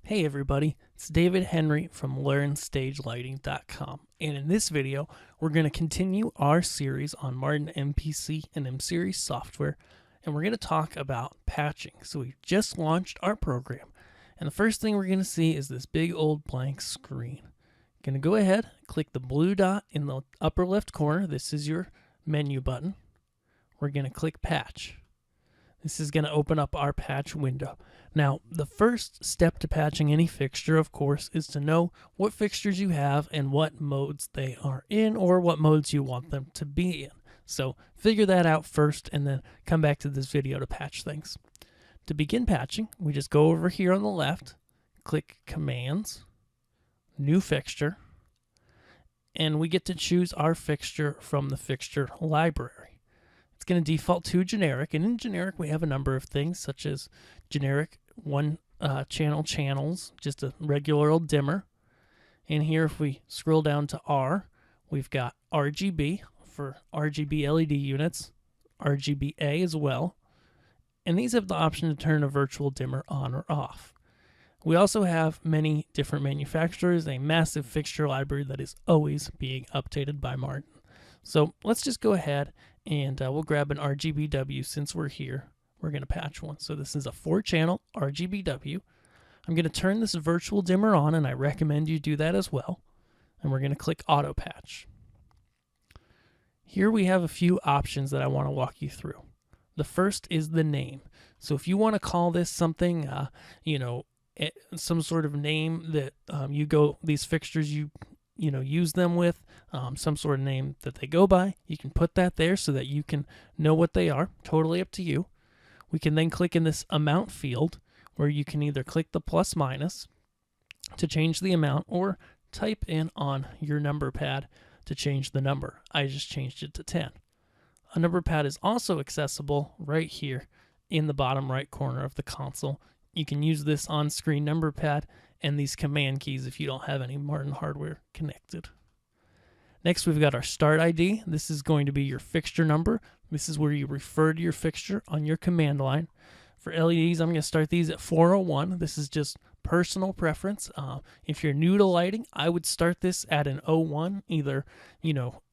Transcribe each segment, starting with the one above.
Hey everybody, it's David Henry from LearnStageLighting.com, and in this video we're going to continue our series on Martin MPC and M-Series software, and we're going to talk about patching. So we just launched our program, and the first thing we're going to see is this big old blank screen. Going to go ahead, click the blue dot in the upper left corner. This is your menu button. We're going to click Patch. This is going to open up our patch window. Now, the first step to patching any fixture, of course, is to know what fixtures you have and what modes they are in, or what modes you want them to be in. So figure that out first and then come back to this video to patch things. To begin patching, we just go over here on the left, click Commands, New Fixture, and we get to choose our fixture from the fixture library. It's going to default to generic, and in generic we have a number of things such as generic one channel channels, just a regular old dimmer. And here if we scroll down to R, we've got RGB for RGB LED units, RGBA as well, and these have the option to turn a virtual dimmer on or off. We also have many different manufacturers, a massive fixture library that is always being updated by Martin. So let's just go ahead and we'll grab an RGBW since we're here. We're going to patch one. So this is a 4-channel RGBW. I'm going to turn this virtual dimmer on, and I recommend you do that as well. And we're going to click Auto Patch. Here we have a few options that I want to walk you through. The first is the name. So if you want to call this something, some sort of name that these fixtures you use them with, some sort of name that they go by, you can put that there so that you can know what they are. Totally up to you. We can then click in this amount field where you can either click the plus minus to change the amount or type in on your number pad to change the number. I just changed it to 10. A number pad is also accessible right here in the bottom right corner of the console. You can use this on-screen number pad and these command keys if you don't have any Martin hardware connected. Next, we've got our Start ID. This is going to be your fixture number. This is where you refer to your fixture on your command line. For LEDs, I'm going to start these at 401. This is just personal preference. If you're new to lighting, I would start this at an 01, either,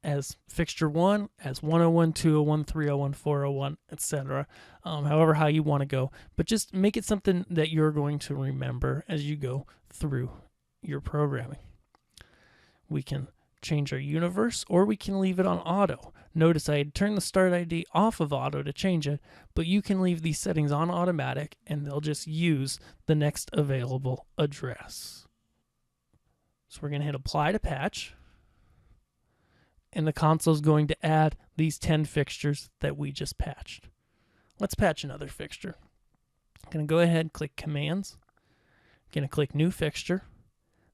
as fixture 1, as 101, 201, 301, 401, etc. However, how you want to go. But just make it something that you're going to remember as you go through your programming. We can change our universe, or we can leave it on auto. Notice I had turned the Start ID off of auto to change it, but you can leave these settings on automatic and they'll just use the next available address. So we're going to hit Apply to Patch, and the console is going to add these 10 fixtures that we just patched. Let's patch another fixture. I'm going to go ahead, click Commands, I'm going to click New Fixture.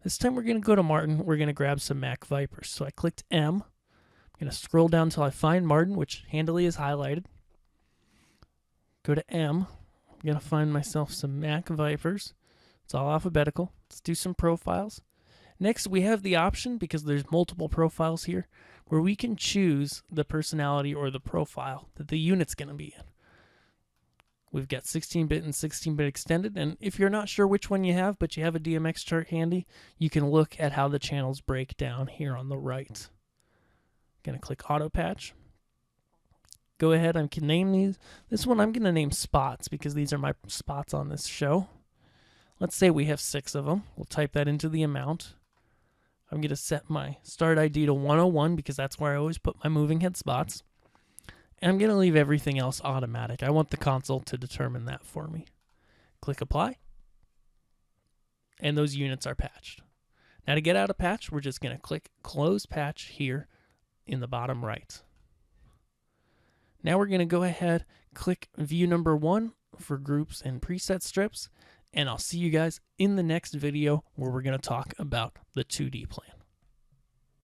This time we're going to go to Martin. We're going to grab some Mac Vipers. So I clicked M. I'm going to scroll down until I find Martin, which handily is highlighted. Go to M. I'm going to find myself some Mac Vipers. It's all alphabetical. Let's do some profiles. Next, we have the option, because there's multiple profiles here, where we can choose the personality or the profile that the unit's going to be in. We've got 16-bit and 16-bit extended, and if you're not sure which one you have, but you have a DMX chart handy, you can look at how the channels break down here on the right. Going to click Auto Patch. Go ahead, I can name these. This one I'm going to name spots because these are my spots on this show. Let's say we have 6 of them. We'll type that into the amount. I'm going to set my Start ID to 101 because that's where I always put my moving head spots. And I'm going to leave everything else automatic. I want the console to determine that for me. Click Apply. And those units are patched. Now to get out of patch, we're just going to click Close Patch here in the bottom right. Now we're going to go ahead, click View number 1 for groups and preset strips. And I'll see you guys in the next video where we're going to talk about the 2D plan.